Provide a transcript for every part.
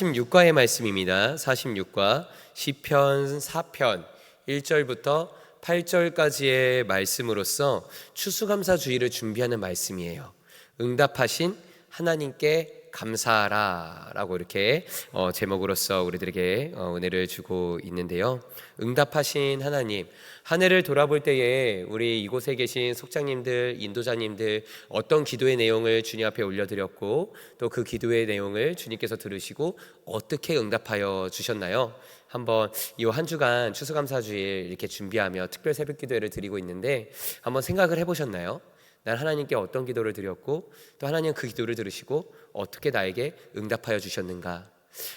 46과의 말씀입니다. 46과 시편 4편 1절부터 8절까지의 말씀으로서 추수감사주의를 준비하는 말씀이에요. 응답하신 하나님께 감사하라 라고 이렇게 제목으로서 우리들에게 은혜를 주고 있는데요. 응답하신 하나님, 한 해를 돌아볼 때에 우리 이곳에 계신 속장님들, 인도자님들 어떤 기도의 내용을 주님 앞에 올려드렸고 또 그 기도의 내용을 주님께서 들으시고 어떻게 응답하여 주셨나요? 한번 이 한 주간 추수감사주일 이렇게 준비하며 특별 새벽 기도회를 드리고 있는데 한번 생각을 해보셨나요? 난 하나님께 어떤 기도를 드렸고 또 하나님은 그 기도를 들으시고 어떻게 나에게 응답하여 주셨는가.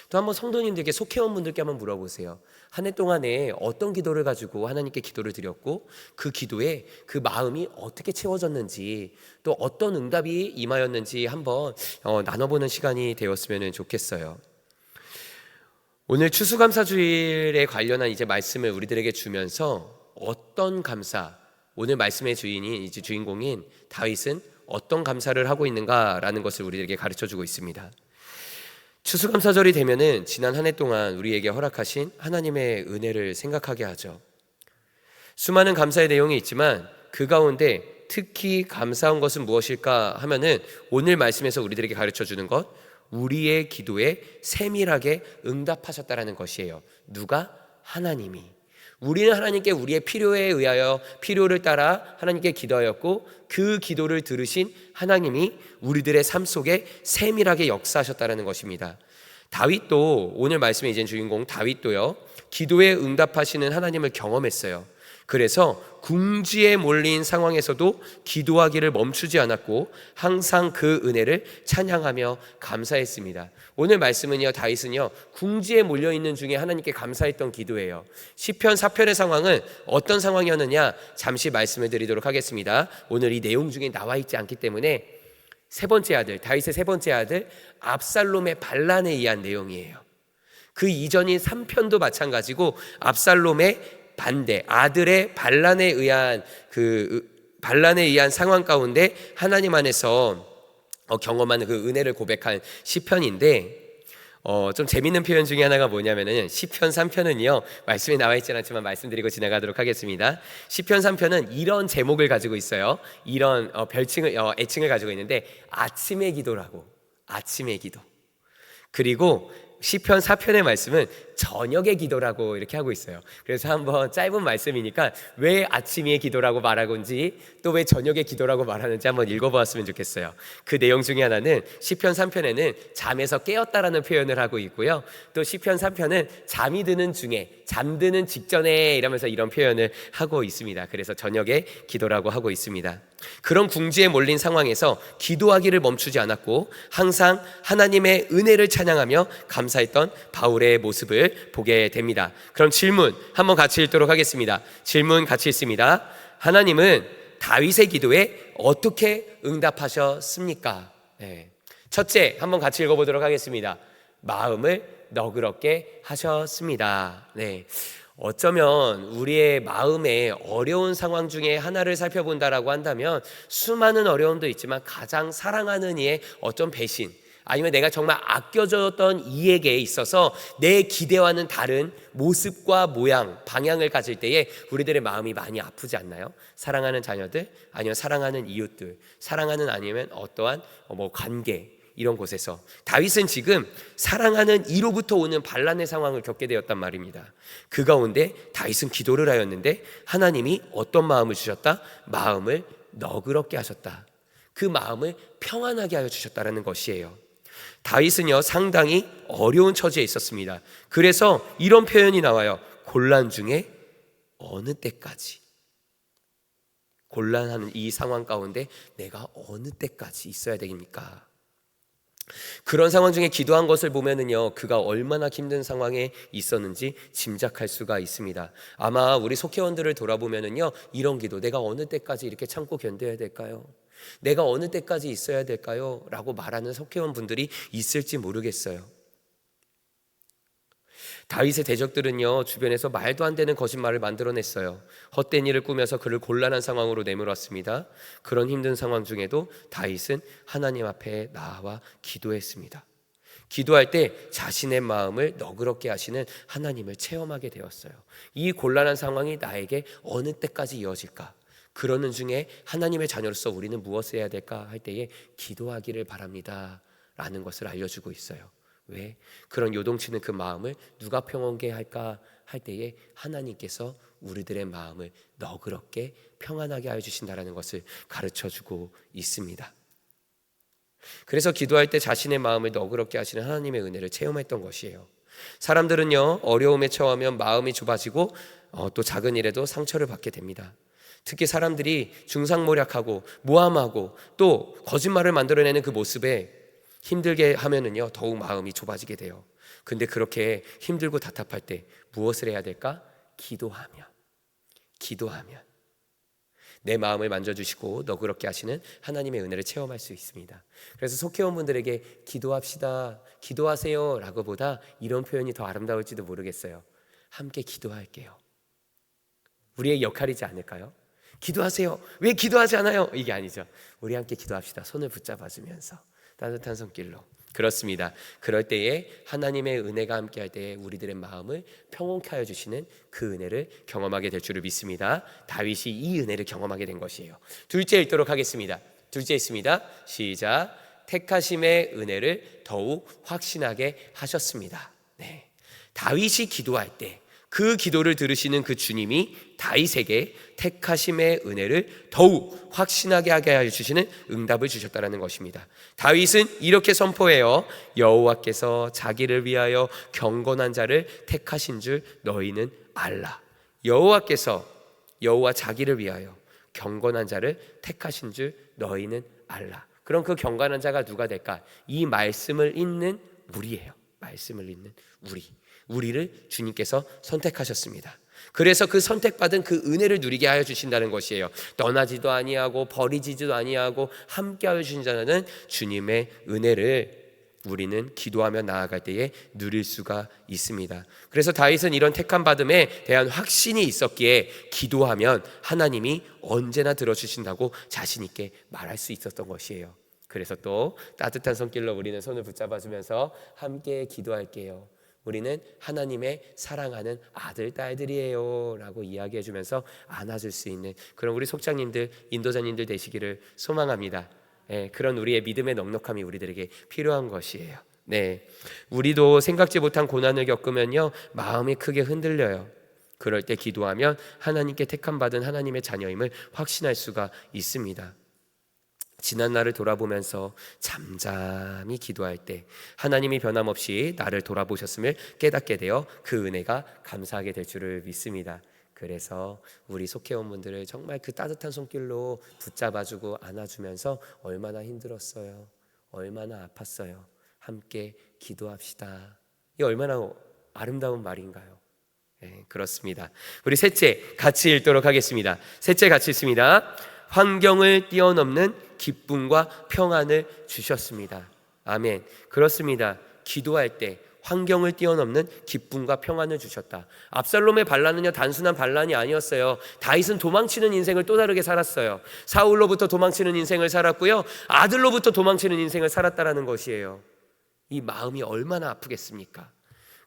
또 한번 성도님들께 속해온 분들께 한번 물어보세요. 한 해 동안에 어떤 기도를 가지고 하나님께 기도를 드렸고 그 기도에 그 마음이 어떻게 채워졌는지 또 어떤 응답이 임하였는지 한번 나눠보는 시간이 되었으면 좋겠어요. 오늘 추수감사주일에 관련한 이제 말씀을 우리들에게 주면서 어떤 감사, 오늘 말씀의 주인공인 다윗은 어떤 감사를 하고 있는가라는 것을 우리에게 가르쳐주고 있습니다. 추수감사절이 되면은 지난 한 해 동안 우리에게 허락하신 하나님의 은혜를 생각하게 하죠. 수많은 감사의 내용이 있지만 그 가운데 특히 감사한 것은 무엇일까 하면은 오늘 말씀에서 우리들에게 가르쳐주는 것, 우리의 기도에 세밀하게 응답하셨다라는 것이에요. 누가? 하나님이. 우리는 하나님께 우리의 필요에 의하여 필요를 따라 하나님께 기도하였고 그 기도를 들으신 하나님이 우리들의 삶 속에 세밀하게 역사하셨다는 것입니다. 다윗도 오늘 말씀의 이제 주인공 다윗도요, 기도에 응답하시는 하나님을 경험했어요. 그래서 궁지에 몰린 상황에서도 기도하기를 멈추지 않았고 항상 그 은혜를 찬양하며 감사했습니다. 오늘 말씀은요, 다윗은요 궁지에 몰려있는 중에 하나님께 감사했던 기도예요. 시편 4편의 상황은 어떤 상황이었느냐 잠시 말씀을 드리도록 하겠습니다. 오늘 이 내용 중에 나와 있지 않기 때문에 세 번째 아들, 다윗의 세 번째 아들 압살롬의 반란에 의한 내용이에요. 그 이전인 3편도 마찬가지고 압살롬의 반대, 아들의 반란에 의한 상황 가운데 하나님 안에서 경험하는 그 은혜를 고백한 시편인데 좀 재밌는 표현 중에 하나가 뭐냐면은 시편 3편은요 말씀에 나와 있지 않지만 말씀드리고 지나가도록 하겠습니다. 시편 3편은 이런 제목을 가지고 있어요. 이런 애칭을 가지고 있는데 아침의 기도라고. 아침의 기도. 그리고 시편 4편의 말씀은 저녁의 기도라고 이렇게 하고 있어요. 그래서 한번 짧은 말씀이니까 왜 아침의 기도라고 말하는지 또 왜 저녁의 기도라고 말하는지 한번 읽어보았으면 좋겠어요. 그 내용 중에 하나는 시편 3편에는 잠에서 깨었다라는 표현을 하고 있고요. 또 시편 3편은 잠이 드는 중에, 잠드는 직전에 이러면서 이런 표현을 하고 있습니다. 그래서 저녁의 기도라고 하고 있습니다. 그런 궁지에 몰린 상황에서 기도하기를 멈추지 않았고 항상 하나님의 은혜를 찬양하며 감사했던 바울의 모습을 보게 됩니다. 그럼 질문 한번 같이 읽도록 하겠습니다. 질문 같이 읽습니다. 하나님은 다윗의 기도에 어떻게 응답하셨습니까? 첫째, 한번 같이 읽어보도록 하겠습니다. 마음을 너그럽게 하셨습니다. 어쩌면 우리의 마음에 어려운 상황 중에 하나를 살펴본다라고 한다면 수많은 어려움도 있지만 가장 사랑하는 이의 어떤 배신, 아니면 내가 정말 아껴줬던 이에게 있어서 내 기대와는 다른 모습과 모양, 방향을 가질 때에 우리들의 마음이 많이 아프지 않나요? 사랑하는 자녀들, 아니면 사랑하는 이웃들, 사랑하는 아니면 어떠한 관계, 이런 곳에서 다윗은 지금 사랑하는 이로부터 오는 반란의 상황을 겪게 되었단 말입니다. 그 가운데 다윗은 기도를 하였는데 하나님이 어떤 마음을 주셨다? 마음을 너그럽게 하셨다. 그 마음을 평안하게 하여 주셨다는 것이에요. 다윗은요 상당히 어려운 처지에 있었습니다. 그래서 이런 표현이 나와요. 곤란 중에 어느 때까지, 곤란한 이 상황 가운데 내가 어느 때까지 있어야 되겠습니까? 그런 상황 중에 기도한 것을 보면은요 그가 얼마나 힘든 상황에 있었는지 짐작할 수가 있습니다. 아마 우리 속회원들을 돌아보면은요 이런 기도, 내가 어느 때까지 이렇게 참고 견뎌야 될까요? 내가 어느 때까지 있어야 될까요? 라고 말하는 속회원 분들이 있을지 모르겠어요. 다윗의 대적들은요 주변에서 말도 안 되는 거짓말을 만들어냈어요. 헛된 일을 꾸며서 그를 곤란한 상황으로 내몰았습니다. 그런 힘든 상황 중에도 다윗은 하나님 앞에 나와 기도했습니다. 기도할 때 자신의 마음을 너그럽게 하시는 하나님을 체험하게 되었어요. 이 곤란한 상황이 나에게 어느 때까지 이어질까? 그러는 중에 하나님의 자녀로서 우리는 무엇을 해야 될까 할 때에 기도하기를 바랍니다 라는 것을 알려주고 있어요. 왜? 그런 요동치는 그 마음을 누가 평온케 할까 할 때에 하나님께서 우리들의 마음을 너그럽게 평안하게 하여 주신다는 것을 가르쳐주고 있습니다. 그래서 기도할 때 자신의 마음을 너그럽게 하시는 하나님의 은혜를 체험했던 것이에요. 사람들은요, 어려움에 처하면 마음이 좁아지고 또 작은 일에도 상처를 받게 됩니다. 특히 사람들이 중상모략하고 모함하고 또 거짓말을 만들어내는 그 모습에 힘들게 하면은요, 더욱 마음이 좁아지게 돼요. 근데 그렇게 힘들고 답답할 때 무엇을 해야 될까? 기도하면 내 마음을 만져주시고 너그럽게 하시는 하나님의 은혜를 체험할 수 있습니다. 그래서 속회원 분들에게 기도합시다, 기도하세요 라고 보다 이런 표현이 더 아름다울지도 모르겠어요. 함께 기도할게요. 우리의 역할이지 않을까요? 기도하세요. 왜 기도하지 않아요? 이게 아니죠. 우리 함께 기도합시다. 손을 붙잡아주면서 따뜻한 손길로. 그렇습니다. 그럴 때에 하나님의 은혜가 함께할 때에 우리들의 마음을 평온케 하여 주시는 그 은혜를 경험하게 될 줄을 믿습니다. 다윗이 이 은혜를 경험하게 된 것이에요. 둘째 읽도록 하겠습니다. 둘째 있습니다. 시작. 택하심의 은혜를 더욱 확신하게 하셨습니다. 네. 다윗이 기도할 때 그 기도를 들으시는 그 주님이 다윗에게 택하심의 은혜를 더욱 확신하게 하게 하여 주시는 응답을 주셨다는 것입니다. 다윗은 이렇게 선포해요. 여호와께서 자기를 위하여 경건한 자를 택하신 줄 너희는 알라. 여호와 자기를 위하여 경건한 자를 택하신 줄 너희는 알라. 그럼 그 경건한 자가 누가 될까? 이 말씀을 읽는 우리예요. 말씀을 읽는 우리를 주님께서 선택하셨습니다. 그래서 그 선택받은 그 은혜를 누리게 하여 주신다는 것이에요. 떠나지도 아니하고 버리지도 아니하고 함께하여 주신 자는 주님의 은혜를 우리는 기도하며 나아갈 때에 누릴 수가 있습니다. 그래서 다윗은 이런 택함 받음에 대한 확신이 있었기에 기도하면 하나님이 언제나 들어주신다고 자신 있게 말할 수 있었던 것이에요. 그래서 또 따뜻한 손길로 우리는 손을 붙잡아주면서 함께 기도할게요. 우리는 하나님의 사랑하는 아들, 딸들이에요 라고 이야기해주면서 안아줄 수 있는 그런 우리 속장님들, 인도자님들 되시기를 소망합니다. 그런 우리의 믿음의 넉넉함이 우리들에게 필요한 것이에요. 네, 우리도 생각지 못한 고난을 겪으면요, 마음이 크게 흔들려요. 그럴 때 기도하면 하나님께 택함받은 하나님의 자녀임을 확신할 수가 있습니다. 지난 날을 돌아보면서 잠잠히 기도할 때 하나님이 변함없이 나를 돌아보셨음을 깨닫게 되어 그 은혜가 감사하게 될 줄을 믿습니다. 그래서 우리 속회원 분들을 정말 그 따뜻한 손길로 붙잡아주고 안아주면서 얼마나 힘들었어요, 얼마나 아팠어요, 함께 기도합시다. 이 얼마나 아름다운 말인가요? 네, 그렇습니다. 우리 셋째 같이 읽도록 하겠습니다. 셋째 같이 읽습니다. 환경을 뛰어넘는 기쁨과 평안을 주셨습니다. 아멘. 그렇습니다. 기도할 때 환경을 뛰어넘는 기쁨과 평안을 주셨다. 압살롬의 반란은요, 단순한 반란이 아니었어요. 다윗은 도망치는 인생을 또 다르게 살았어요. 사울로부터 도망치는 인생을 살았고요, 아들로부터 도망치는 인생을 살았다라는 것이에요. 이 마음이 얼마나 아프겠습니까?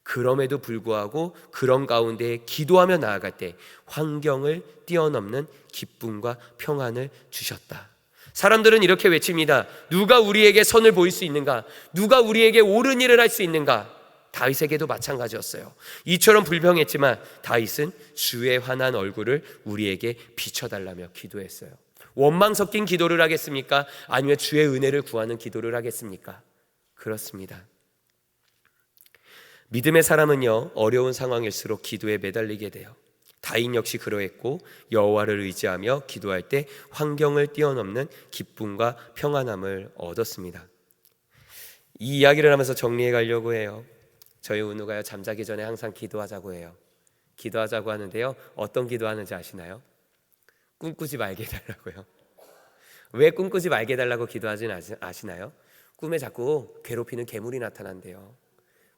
그럼에도 불구하고 그런 가운데 기도하며 나아갈 때 환경을 뛰어넘는 기쁨과 평안을 주셨다. 사람들은 이렇게 외칩니다. 누가 우리에게 선을 보일 수 있는가? 누가 우리에게 옳은 일을 할 수 있는가? 다윗에게도 마찬가지였어요. 이처럼 불평했지만 다윗은 주의 환한 얼굴을 우리에게 비춰달라며 기도했어요. 원망 섞인 기도를 하겠습니까? 아니면 주의 은혜를 구하는 기도를 하겠습니까? 그렇습니다. 믿음의 사람은요, 어려운 상황일수록 기도에 매달리게 돼요. 다윗 역시 그러했고 여호와를 의지하며 기도할 때 환경을 뛰어넘는 기쁨과 평안함을 얻었습니다. 이 이야기를 하면서 정리해 가려고 해요. 저희 은우가요, 잠자기 전에 항상 기도하자고 해요. 기도하자고 하는데요, 어떤 기도하는지 아시나요? 꿈꾸지 말게 해달라고요. 왜 꿈꾸지 말게 해달라고 기도하지는 아시나요? 꿈에 자꾸 괴롭히는 괴물이 나타난대요.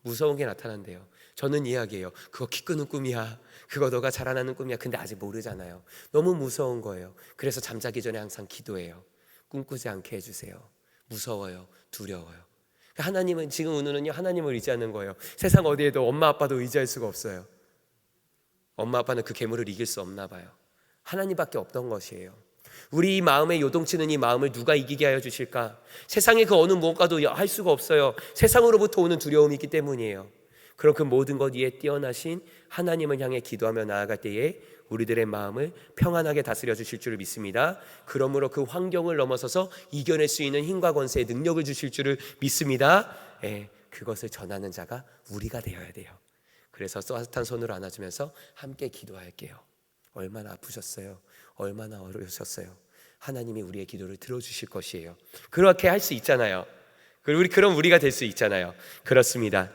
무서운 게 나타난대요. 저는 이야기해요. 그거 키 크는 꿈이야. 그거 너가 자라나는 꿈이야. 근데 아직 모르잖아요. 너무 무서운 거예요. 그래서 잠자기 전에 항상 기도해요. 꿈꾸지 않게 해주세요. 무서워요. 두려워요. 하나님은 지금 은우는요 하나님을 의지하는 거예요. 세상 어디에도 엄마 아빠도 의지할 수가 없어요. 엄마 아빠는 그 괴물을 이길 수 없나 봐요. 하나님밖에 없던 것이에요. 우리 이 마음에 요동치는 이 마음을 누가 이기게 하여 주실까? 세상의 그 어느 무엇과도 할 수가 없어요. 세상으로부터 오는 두려움이 있기 때문이에요. 그럼 그 모든 것 위에 뛰어나신 하나님을 향해 기도하며 나아갈 때에 우리들의 마음을 평안하게 다스려 주실 줄을 믿습니다. 그러므로 그 환경을 넘어서서 이겨낼 수 있는 힘과 권세의 능력을 주실 줄을 믿습니다. 그것을 전하는 자가 우리가 되어야 돼요. 그래서 따뜻한 손으로 안아주면서 함께 기도할게요. 얼마나 아프셨어요? 얼마나 어려우셨어요? 하나님이 우리의 기도를 들어주실 것이에요. 그렇게 할 수 있잖아요. 그럼 우리가 될 수 있잖아요. 그렇습니다.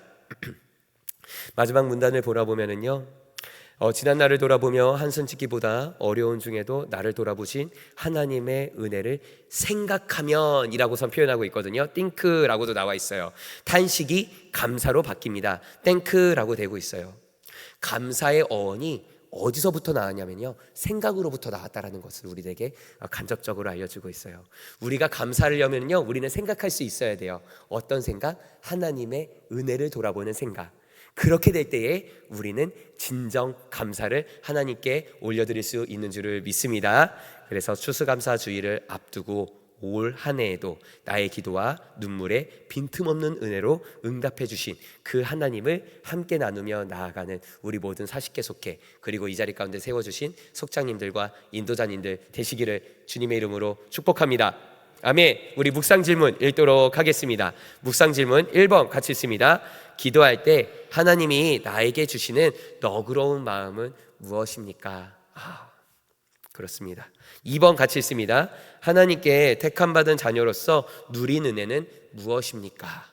마지막 문단을 보라보면은요, 지난 날을 돌아보며 한숨 짓기보다 어려운 중에도 나를 돌아보신 하나님의 은혜를 생각하면 이라고선 표현하고 있거든요. think라고도 나와 있어요. 탄식이 감사로 바뀝니다. thank라고 되고 있어요. 감사의 어원이 어디서부터 나왔냐면요, 생각으로부터 나왔다라는 것을 우리에게 간접적으로 알려주고 있어요. 우리가 감사를 하려면요, 우리는 생각할 수 있어야 돼요. 어떤 생각? 하나님의 은혜를 돌아보는 생각. 그렇게 될 때에 우리는 진정 감사를 하나님께 올려드릴 수 있는 줄을 믿습니다. 그래서 추수감사주의를 앞두고 올 한 해에도 나의 기도와 눈물에 빈틈없는 은혜로 응답해 주신 그 하나님을 함께 나누며 나아가는 우리 모든 40개 속회, 그리고 이 자리 가운데 세워주신 속장님들과 인도자님들 되시기를 주님의 이름으로 축복합니다. 아멘. 우리 묵상 질문 읽도록 하겠습니다. 묵상 질문 1번 같이 읽습니다. 기도할 때 하나님이 나에게 주시는 너그러운 마음은 무엇입니까? 그렇습니다. 2번 같이 읽습니다. 하나님께 택함받은 자녀로서 누린 은혜는 무엇입니까?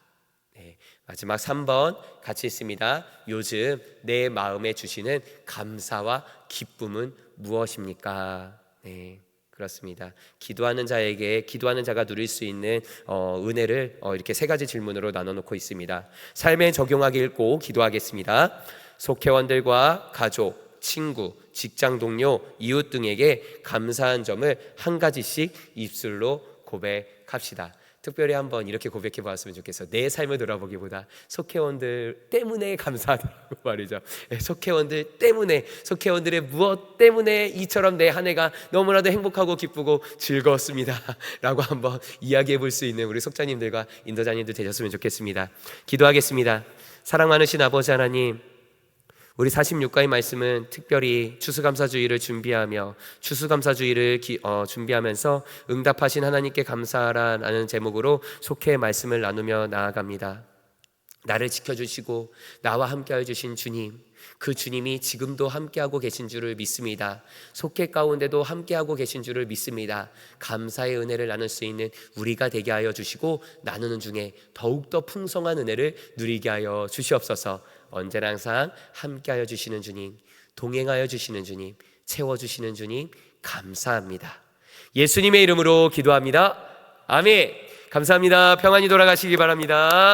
마지막 3번 같이 읽습니다. 요즘 내 마음에 주시는 감사와 기쁨은 무엇입니까? 그렇습니다. 기도하는 자가 누릴 수 있는 은혜를 이렇게 3가지 질문으로 나눠놓고 있습니다. 삶에 적용하기 읽고 기도하겠습니다. 속회원들과 가족, 친구, 직장 동료, 이웃 등에게 감사한 점을 한 가지씩 입술로 고백합시다. 특별히 한번 이렇게 고백해 보았으면 좋겠어요. 내 삶을 돌아보기보다 속회원들 때문에 감사하다고 말이죠. 속회원들의 무엇 때문에 이처럼 내 한 해가 너무나도 행복하고 기쁘고 즐거웠습니다 라고 한번 이야기해 볼 수 있는 우리 속자님들과 인도자님들 되셨으면 좋겠습니다. 기도하겠습니다. 사랑 많으신 아버지 하나님, 우리 46가의 말씀은 특별히 추수감사주의를 준비하며 준비하면서 응답하신 하나님께 감사하라는 제목으로 속해 말씀을 나누며 나아갑니다. 나를 지켜주시고 나와 함께하여 주신 주님, 그 주님이 지금도 함께하고 계신 줄을 믿습니다. 속해 가운데도 함께하고 계신 줄을 믿습니다. 감사의 은혜를 나눌 수 있는 우리가 되게 하여 주시고 나누는 중에 더욱더 풍성한 은혜를 누리게 하여 주시옵소서. 언제나 항상 함께하여 주시는 주님, 동행하여 주시는 주님, 채워주시는 주님 감사합니다. 예수님의 이름으로 기도합니다. 아멘. 감사합니다. 평안히 돌아가시기 바랍니다.